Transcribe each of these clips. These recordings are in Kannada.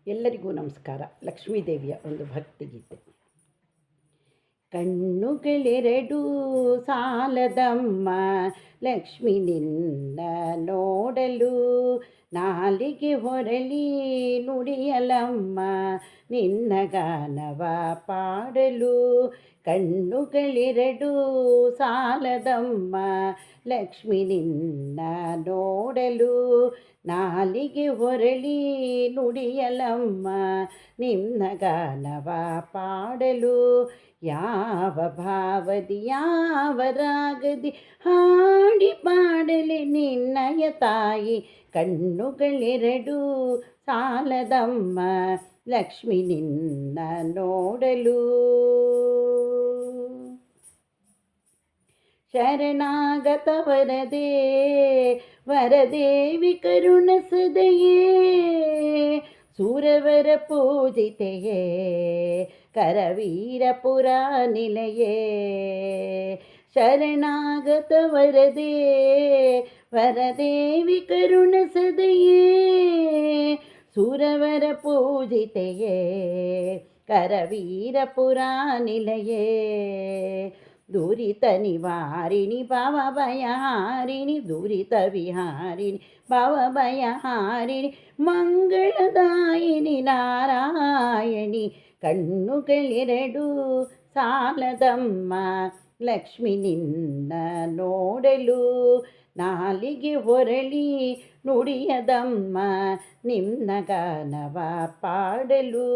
ಎಲ್ಲರಿಗೂ ನಮಸ್ಕಾರ. ಲಕ್ಷ್ಮೀದೇವಿಯ ಒಂದು ಭಕ್ತಿಗೀತೆ. ಕಣ್ಣುಗಳೆರಡೂ ಸಾಲದಮ್ಮ ಲಕ್ಷ್ಮಿ ನಿನ್ನ ನೋಡಲು, ನಾಲಿಗೆ ಹೊರಳಿ ನುಡಿಯಲಮ್ಮ ನಿನ್ನ ಗಾನವ ಪಾಡಲು. ಕಣ್ಣುಗಳೆರಡೂ ಸಾಲದಮ್ಮ ಲಕ್ಷ್ಮಿ ನಿನ್ನ ನೋಡಲು, ನಾಲಿಗೆ ಹೊರಳಿ ನುಡಿಯಲಮ್ಮ ನಿನ್ನ ಗಾನವ ಪಾಡಲು. ಯಾವ ಭಾವದಿ ಯಾವ ರಾಗದಿ ಹಾಡಿ ಪಾಡಲಿ ನಿನ್ನಯ ತಾಯಿ, ಕಣ್ಣುಗಳೆರಡೂ ಸಾಲದಮ್ಮ ಲಕ್ಷ್ಮಿ ನಿನ್ನ ನೋಡಲು. ಶರಣಾಗತ ವರದೇ ವರದೇವಿ ಕರುಣಸದೆಯೇ, ಸೂರವರ ಪೂಜಿತೆಯೇ ಕರವೀರಪುರ ನಿಲಯೇ. ಶರಣಾಗತ ವರದೇ ವರದೇವಿ ಕರುಣಸದೆಯೇ, ಸೂರವರ ಪೂಜಿತೆಯೇ ಕರವೀರಪುರ ನಿಲಯೇ. ದುರಿತ ನಿವಾರಿಣಿ ಭವಭಯಹಾರಿಣಿ, ದುರಿತ ವಿಹಾರಿಣಿ ಭವಭಯಹಾರಿಣಿ, ಮಂಗಳದಾಯಿನಿ ನಾರಾಯಣಿ, ಕಣ್ಣುಗಳೆರಡೂ ಸಾಲದಮ್ಮ ಲಕ್ಷ್ಮಿ ನಿನ್ನ ನೋಡಲು, ನಾಲಿಗೆ ಹೊರಳಿ ನುಡಿಯದಮ್ಮ ನಿನ್ನ ಗಾನವ ಪಾಡಲು.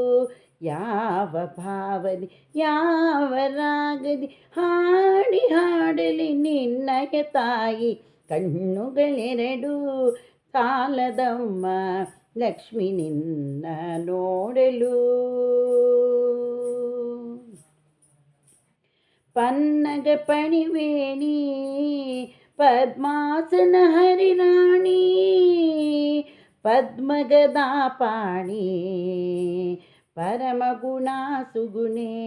ಯಾವ ಭಾವದಿ ಯಾವ ರಾಗದಿ ಹಾಡಿ ಹಾಡಲಿ ನಿನ್ನಯ ತಾಯಿ, ಕಣ್ಣುಗಳೆರಡೂ ಸಾಲದಮ್ಮ ಲಕ್ಷ್ಮಿ ನಿನ್ನ ನೋಡಲು. ಪನ್ನಗ ಪಣಿವೇಣಿ ಪದ್ಮಾಸನ ಹರಿರಾಣಿ, ಪದ್ಮಗದಾ ಪಾಣಿ ಪರಮಗುಣ ಸುಗುಣೇ.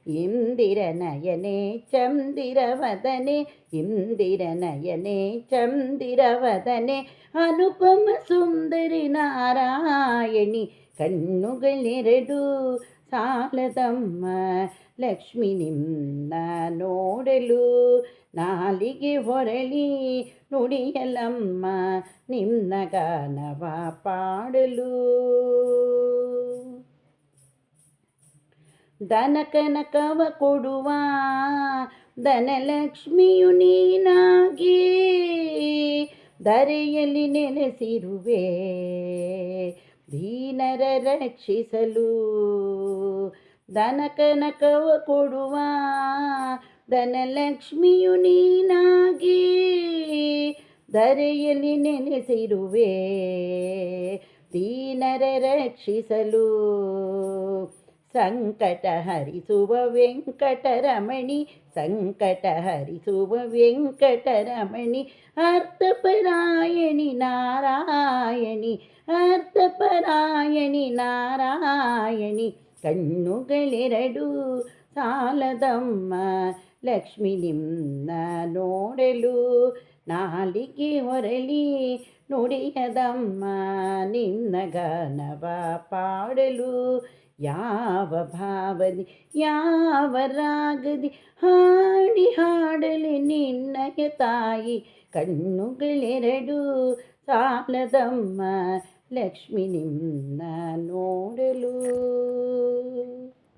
ಇಂದಿರ ನಯನೆ ಚಂದಿರವದನೆ, ಇಂದಿರ ನಯನೆ ಚಂದಿರವದನೆ, ಅನುಪಮ ಸುಂದರಿ ನಾರಾಯಣಿ, ಕಣ್ಣುಗಳೆರಡೂ ಸಾಲದಮ್ಮ ಲಕ್ಷ್ಮಿ ನಿನ್ನ ನೋಡಲು, ನಾಲಿಗೆ ಹೊರಳಿ ನುಡಿಯಲಮ್ಮ ನಿನ್ನ ಗಾನವ ಪಾಡಲು. ದನ ಕನಕವ ಕೊಡುವ ಧನಲಕ್ಷ್ಮಿಯು ನೀನಾಗಿ, ಧರೆಯಲ್ಲಿ ನೆಲೆಸಿರುವೆ ದೀನರ ರಕ್ಷಿಸಲು. ದನ ಕನಕವ ಕೊಡುವ ಧನಲಕ್ಷ್ಮಿಯು ನೀನಾಗಿ, ಧರೆಯಲ್ಲಿ ನೆಲೆಸಿರುವೆ ದೀನರ ರಕ್ಷಿಸಲು. ಸಂಕಟ ಹರಿಸುವ ವೆಂಕಟರಮಣಿ, ಸಂಕಟ ಹರಿಸುವ ವೆಂಕಟರಮಣಿ, ಅರ್ಥಪರಾಯಣಿ ನಾರಾಯಣಿ, ಅರ್ಥಪರಾಯಣಿ ನಾರಾಯಣಿ, ಕಣ್ಣುಗಳೆರಡೂ ಸಾಲದಮ್ಮ ಲಕ್ಷ್ಮಿ ನಿನ್ನ ನೋಡಲು, ನಾಲಿಗೆ ಹೊರಳಿ ನುಡಿಯದಮ್ಮ ನಿನ್ನ ಗಾನವ ಪಾಡಲು. ಯಾವ ಭಾವದಿ ಯಾವ ರಾಗದಿ ಹಾಡಿ ಹಾಡಲಿ ನಿನ್ನಯ ತಾಯಿ, ಕಣ್ಣುಗಳೆರಡೂ ಸಾಲದಮ್ಮ ಲಕ್ಷ್ಮಿ ನಿನ್ನ